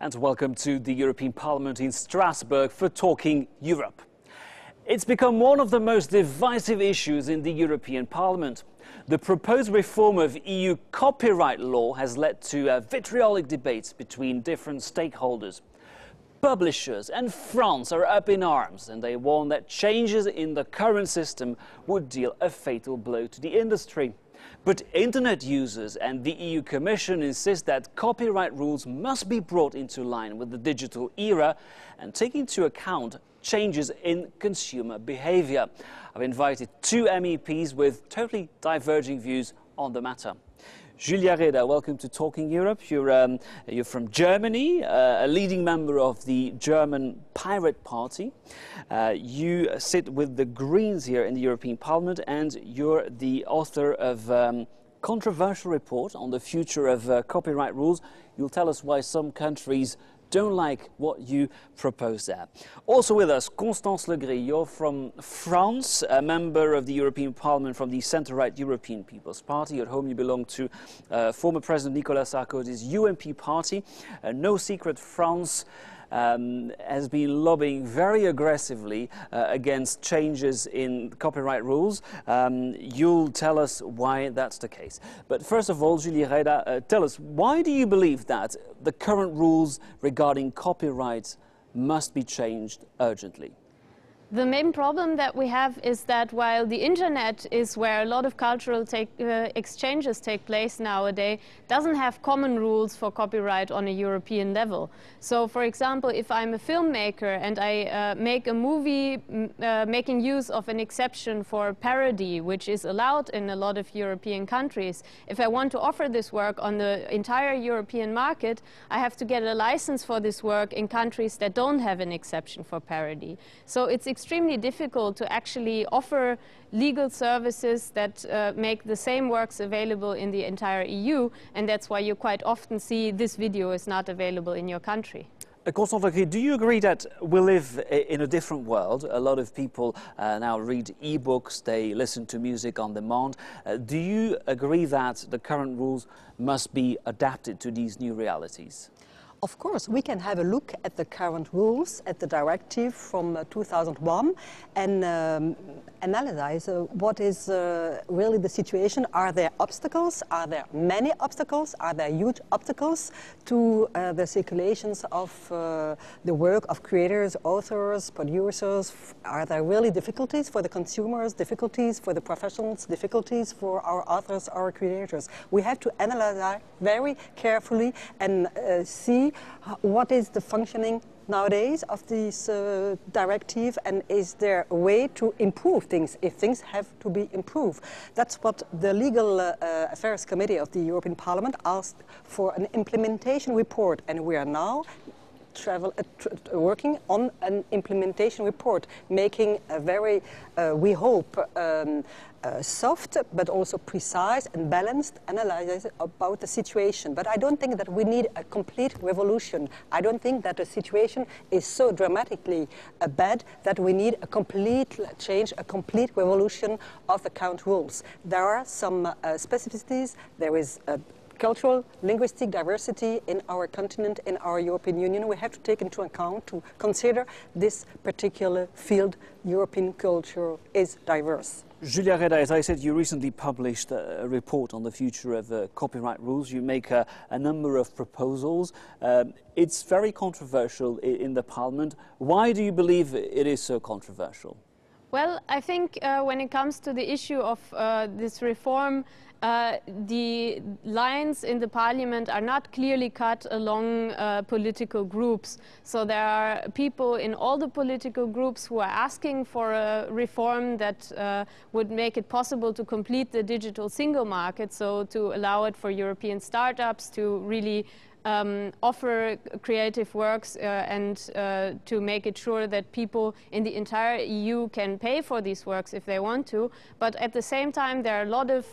and welcome to the European Parliament in Strasbourg for Talking Europe. It's become one of the most divisive issues in the European Parliament. The proposed reform of EU copyright law has led to vitriolic debates between different stakeholders. Publishers and France are up in arms, and they warn that changes in the current system would deal a fatal blow to the industry. But internet users and the EU Commission insist that copyright rules must be brought into line with the digital era and take into account changes in consumer behaviour. I've invited two MEPs with totally diverging views on the matter. Julia Reda, welcome to Talking Europe. You're from Germany, a leading member of the German Pirate Party. You sit with the Greens here in the European Parliament, and you're the author of a controversial report on the future of copyright rules. You'll tell us why some countries don't like what you propose there. Also with us, Constance Le Gris, you're from France, a member of the European Parliament from the centre-right European People's Party. At home you belong to former President Nicolas Sarkozy's UMP party. No secret, France has been lobbying very aggressively against changes in copyright rules. You'll tell us why that's the case. But first of all, Julia Reda, tell us, why do you believe that the current rules regarding copyright must be changed urgently? The main problem that we have is that while the internet is where a lot of cultural exchanges take place nowadays, doesn't have common rules for copyright on a European level. So, for example, if I'm a filmmaker and I make a movie making use of an exception for parody, which is allowed in a lot of European countries, if I want to offer this work on the entire European market, I have to get a license for this work in countries that don't have an exception for parody. So it's extremely difficult to actually offer legal services that make the same works available in the entire EU, and that's why you quite often see this video is not available in your country. Constance, do you agree that we live in a different world? A lot of people now read e-books, they listen to music on demand. Do you agree that the current rules must be adapted to these new realities? Of course, we can have a look at the current rules, at the directive from 2001, and analyze what is really the situation. Are there obstacles? Are there many obstacles? Are there huge obstacles to the circulations of the work of creators, authors, producers? Are there really difficulties for the consumers, difficulties for the professionals, difficulties for our authors, our creators? We have to analyze that very carefully and see what is the functioning nowadays of this directive, and is there a way to improve things if things have to be improved. That's what the Legal Affairs Committee of the European Parliament asked for, an implementation report, and we are now working on an implementation report, making a very, we hope, soft but also precise and balanced analysis about the situation. But I don't think that we need a complete revolution. I don't think that the situation is so dramatically bad that we need a complete change, a complete revolution of the current rules. There are some specificities. There is cultural, linguistic diversity in our continent, in our European Union. We have to take into account to consider this particular field. European culture is diverse. Julia Reda, as I said, you recently published a report on the future of copyright rules. You make a number of proposals. It's very controversial in the Parliament. Why do you believe it is so controversial? Well, I think when it comes to the issue of this reform, the lines in the parliament are not clearly cut along political groups. So there are people in all the political groups who are asking for a reform that would make it possible to complete the digital single market, so to allow it for European startups to really offer creative works and to make it sure that people in the entire EU can pay for these works if they want to. But at the same time, there are a lot of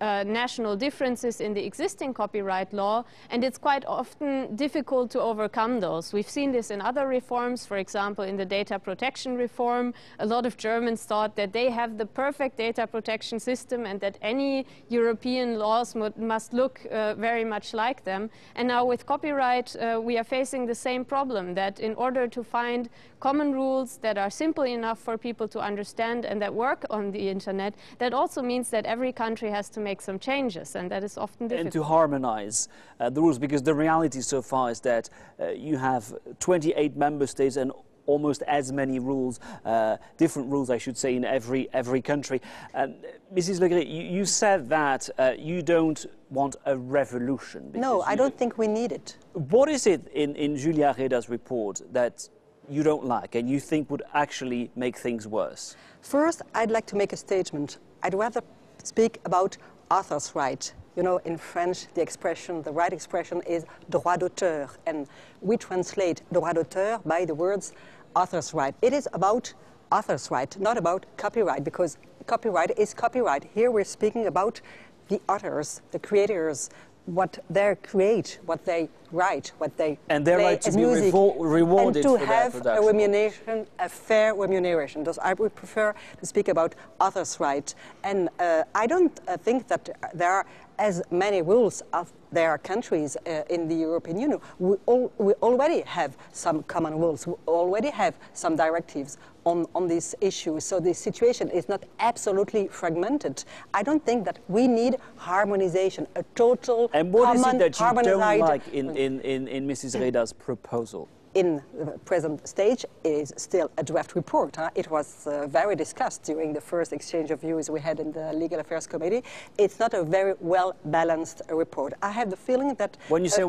national differences in the existing copyright law, and it's quite often difficult to overcome those. We've seen this in other reforms, for example, in the data protection reform. A lot of Germans thought that they have the perfect data protection system and that any European laws must look very much like them. And now with copyright, we are facing the same problem, that in order to find common rules that are simple enough for people to understand and that work on the internet, that also means that every country has to make some changes, and that is often difficult. And to harmonize the rules, because the reality so far is that you have 28 member states and almost as many rules, different rules I should say, in every country. Mrs. Le Gris, you said that you don't want a revolution. No, I don't think we need it. What is it in Julia Reda's report that you don't like and you think would actually make things worse? First, I'd like to make a statement. I'd rather speak about author's right. You know, in French, the right expression is droit d'auteur, and we translate droit d'auteur by the words author's right. It is about author's right, not about copyright, because copyright is copyright. Here we're speaking about the authors, the creators, what they create, what they write, what they and their play right to as be music, rewarded and to for have their a remuneration, a fair remuneration. Thus, I would prefer to speak about authors' right. And I don't think that there are as many rules as there are countries in the European Union. We already have some common rules. We already have some directives on this issue. So the situation is not absolutely fragmented. I don't think that we need harmonization, a total and what common, is it that you don't like harmonized in Mrs. Reda's proposal? In the present stage, it is still a draft report. It was very discussed during the first exchange of views we had in the Legal Affairs Committee. It's not a very well-balanced report. I have the feeling that... When you say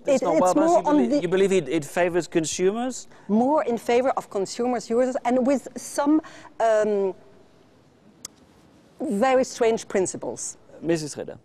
it's not well-balanced, you believe it favors consumers? More in favor of consumers, users, and with some very strange principles. Mrs. Reda.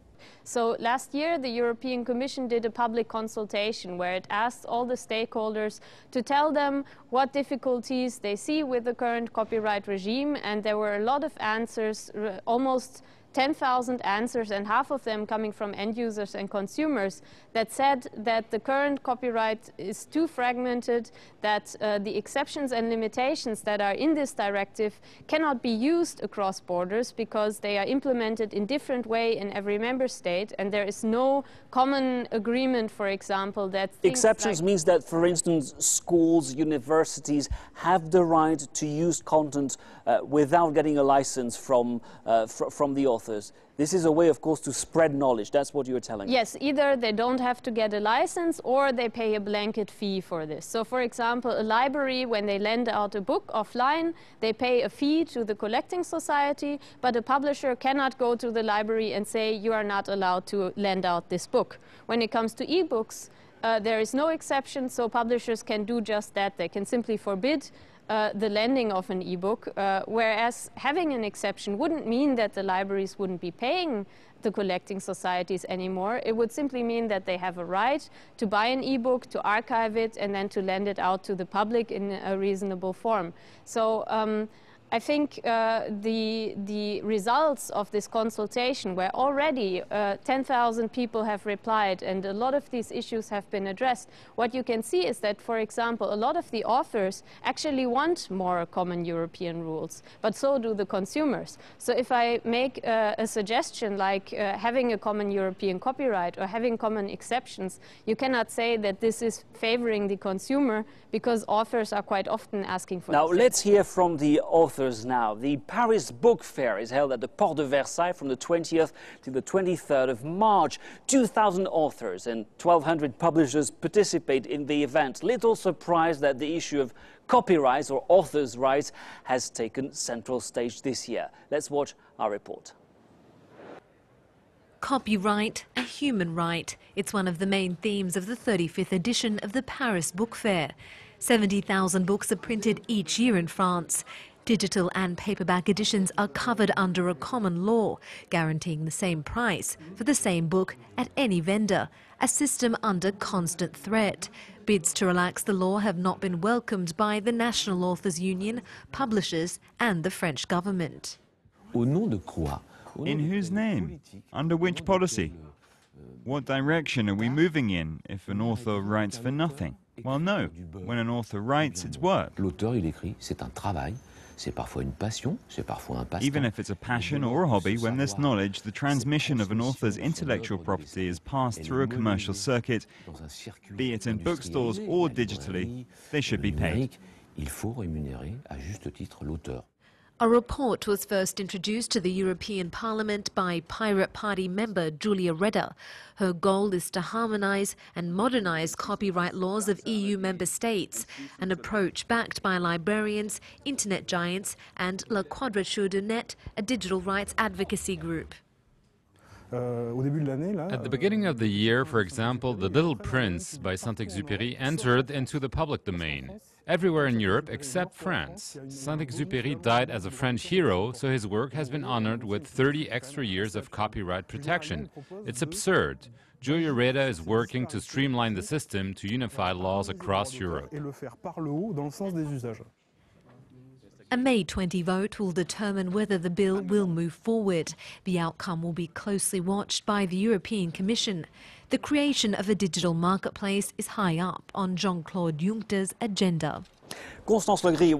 So last year, the European Commission did a public consultation where it asked all the stakeholders to tell them what difficulties they see with the current copyright regime, and there were a lot of answers, almost 10,000 answers, and half of them coming from end users and consumers, that said that the current copyright is too fragmented, that the exceptions and limitations that are in this directive cannot be used across borders because they are implemented in different way in every member state, and there is no common agreement, for example, that exceptions means that, for instance, schools, universities have the right to use content without getting a license from the author. This is a way, of course, to spread knowledge. That's what you're telling us. Yes, either they don't have to get a license or they pay a blanket fee for this. So, for example, a library, when they lend out a book offline, they pay a fee to the collecting society, but a publisher cannot go to the library and say, you are not allowed to lend out this book. When it comes to e-books, there is no exception, so publishers can do just that. They can simply forbid the lending of an e-book, whereas having an exception wouldn't mean that the libraries wouldn't be paying the collecting societies anymore. It would simply mean that they have a right to buy an e-book, to archive it, and then to lend it out to the public in a reasonable form. So I think the results of this consultation, where already 10,000 people have replied and a lot of these issues have been addressed, what you can see is that, for example, a lot of the authors actually want more common European rules, but so do the consumers. So if I make a suggestion like having a common European copyright or having common exceptions, you cannot say that this is favoring the consumer, because authors are quite often asking for Now, let's hear from the authors now. The Paris Book Fair is held at the Porte de Versailles from the 20th to the 23rd of March. 2,000 authors and 1,200 publishers participate in the event. Little surprise that the issue of copyright or authors' rights has taken central stage this year. Let's watch our report. Copyright, a human right. It's one of the main themes of the 35th edition of the Paris Book Fair. 70,000 books are printed each year in France. Digital and paperback editions are covered under a common law, guaranteeing the same price for the same book at any vendor, a system under constant threat. Bids to relax the law have not been welcomed by the National Authors Union, publishers and the French government. Au nom de quoi In whose name? Under which policy? What direction are we moving in if an author writes for nothing? Well, no. When an author writes, it's work. Even if it's a passion or a hobby, when there's knowledge, the transmission of an author's intellectual property is passed through a commercial circuit, be it in bookstores or digitally, they should be paid. A report was first introduced to the European Parliament by Pirate Party member Julia Reda. Her goal is to harmonise and modernise copyright laws of EU member states, an approach backed by librarians, internet giants and La Quadrature du Net, a digital rights advocacy group. At the beginning of the year, for example, The Little Prince by Saint-Exupéry entered into the public domain. Everywhere in Europe except France. Saint-Exupéry died as a French hero, so his work has been honored with 30 extra years of copyright protection. It's absurd. Julia Reda is working to streamline the system to unify laws across Europe. A May 20 vote will determine whether the bill will move forward. The outcome will be closely watched by the European Commission. The creation of a digital marketplace is high up on Jean-Claude Juncker's agenda. Constance Legris,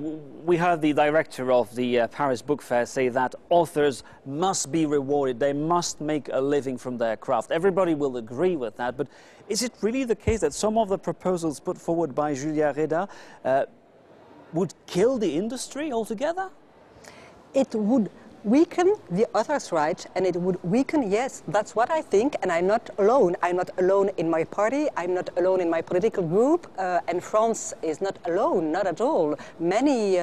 we heard the director of the Paris Book Fair say that authors must be rewarded, they must make a living from their craft. Everybody will agree with that, but is it really the case that some of the proposals put forward by Julia Reda would kill the industry altogether? It would weaken the author's right, and it would weaken, yes, that's what I think, and I'm not alone. I'm not alone in my party, I'm not alone in my political group, and France is not alone, not at all. Many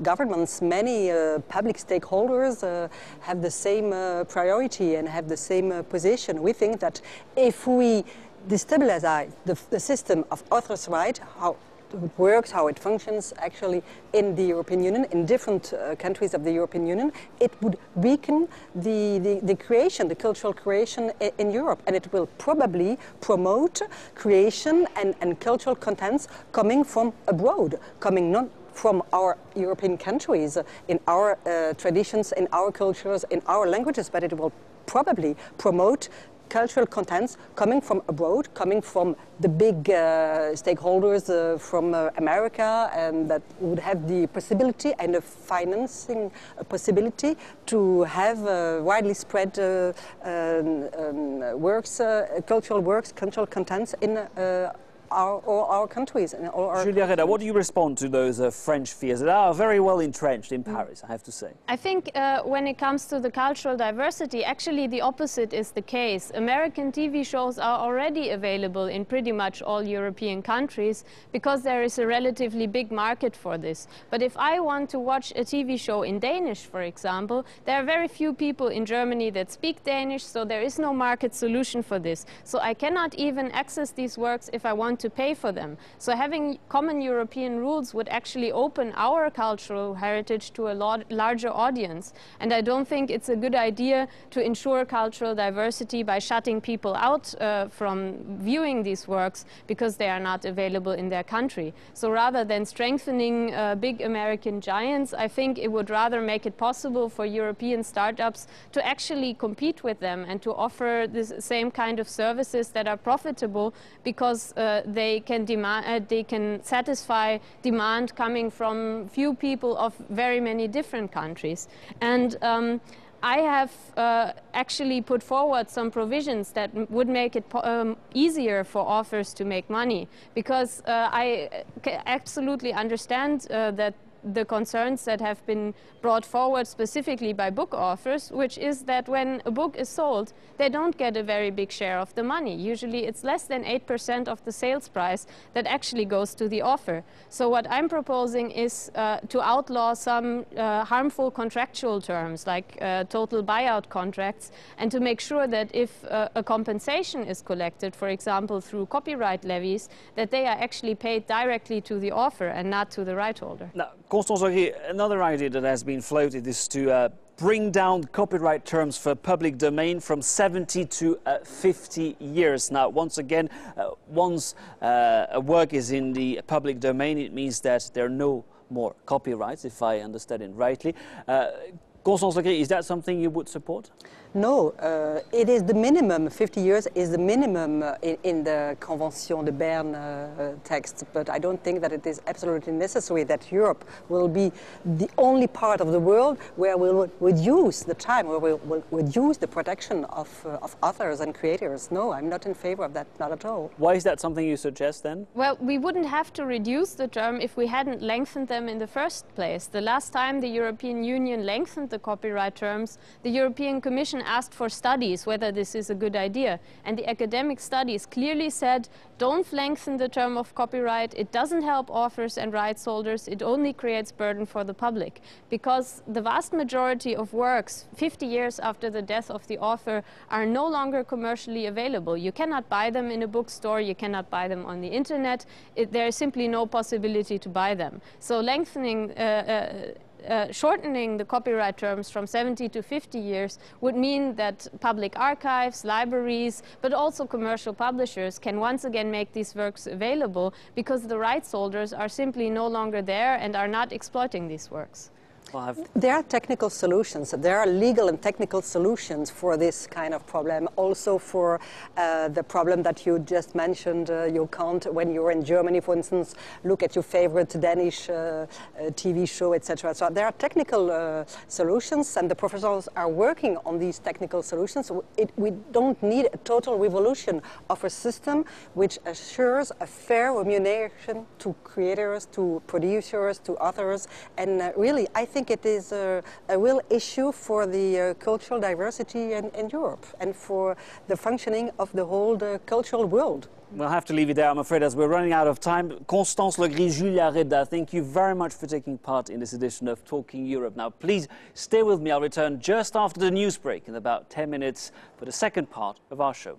governments, many public stakeholders have the same priority and have the same position. We think that if we destabilize the system of author's right, how it works, how it functions actually in the European Union, in different countries of the European Union, it would weaken the creation, the cultural creation in Europe, and it will probably promote creation and cultural contents coming from abroad, coming not from our European countries, in our traditions, in our cultures, in our languages, but it will probably promote cultural contents coming from abroad, coming from the big stakeholders from America, and that would have the possibility and the financing possibility to have widely spread works, cultural works, cultural contents in all our countries. And all our Julia Reda, what do you respond to those French fears that are very well entrenched in Paris, I have to say? I think when it comes to the cultural diversity, actually the opposite is the case. American TV shows are already available in pretty much all European countries because there is a relatively big market for this. But if I want to watch a TV show in Danish, for example, there are very few people in Germany that speak Danish, so there is no market solution for this. So I cannot even access these works if I want to pay for them. So having common European rules would actually open our cultural heritage to a larger audience. And I don't think it's a good idea to ensure cultural diversity by shutting people out from viewing these works because they are not available in their country. So rather than strengthening big American giants, I think it would rather make it possible for European startups to actually compete with them and to offer the same kind of services that are profitable because they can satisfy demand coming from few people of very many different countries. And I have actually put forward some provisions that would make it easier for authors to make money, because I absolutely understand that the concerns that have been brought forward specifically by book authors, which is that when a book is sold, they don't get a very big share of the money. Usually it's less than 8% of the sales price that actually goes to the author. So what I'm proposing is to outlaw some harmful contractual terms, like total buyout contracts, and to make sure that if a compensation is collected, for example through copyright levies, that they are actually paid directly to the author and not to the right holder. Now, Constance Legris, another idea that has been floated is to bring down copyright terms for public domain from 70 to 50 years. Now, once again, once a work is in the public domain, it means that there are no more copyrights, if I understand it rightly. Constance Legris, is that something you would support? No, it is the minimum. 50 years is the minimum in the Convention de Berne text, but I don't think that it is absolutely necessary that Europe will be the only part of the world where we will reduce the time, where we will reduce the protection of authors and creators. No, I'm not in favor of that, not at all. Why is that something you suggest then? Well, we wouldn't have to reduce the term if we hadn't lengthened them in the first place. The last time the European Union lengthened the copyright terms, the European Commission asked for studies whether this is a good idea, and the academic studies clearly said don't lengthen the term of copyright, it doesn't help authors and rights holders, it only creates burden for the public, because the vast majority of works 50 years after the death of the author are no longer commercially available. You cannot buy them in a bookstore, you cannot buy them on the internet, there is simply no possibility to buy them. So lengthening shortening the copyright terms from 70 to 50 years would mean that public archives, libraries, but also commercial publishers can once again make these works available because the rights holders are simply no longer there and are not exploiting these works. There are technical solutions. There are legal and technical solutions for this kind of problem. Also for the problem that you just mentioned, you can't, when you're in Germany, for instance, look at your favorite Danish TV show, etc. So there are technical solutions, and the professors are working on these technical solutions. We don't need a total revolution of a system which assures a fair remuneration to creators, to producers, to authors, and really, I think it is a real issue for the cultural diversity in Europe and for the functioning of the whole cultural world. We'll have to leave it there, I'm afraid, as we're running out of time. Constance Legris, Julia Reda, thank you very much for taking part in this edition of Talking Europe. Now, please stay with me. I'll return just after the news break in about 10 minutes for the second part of our show.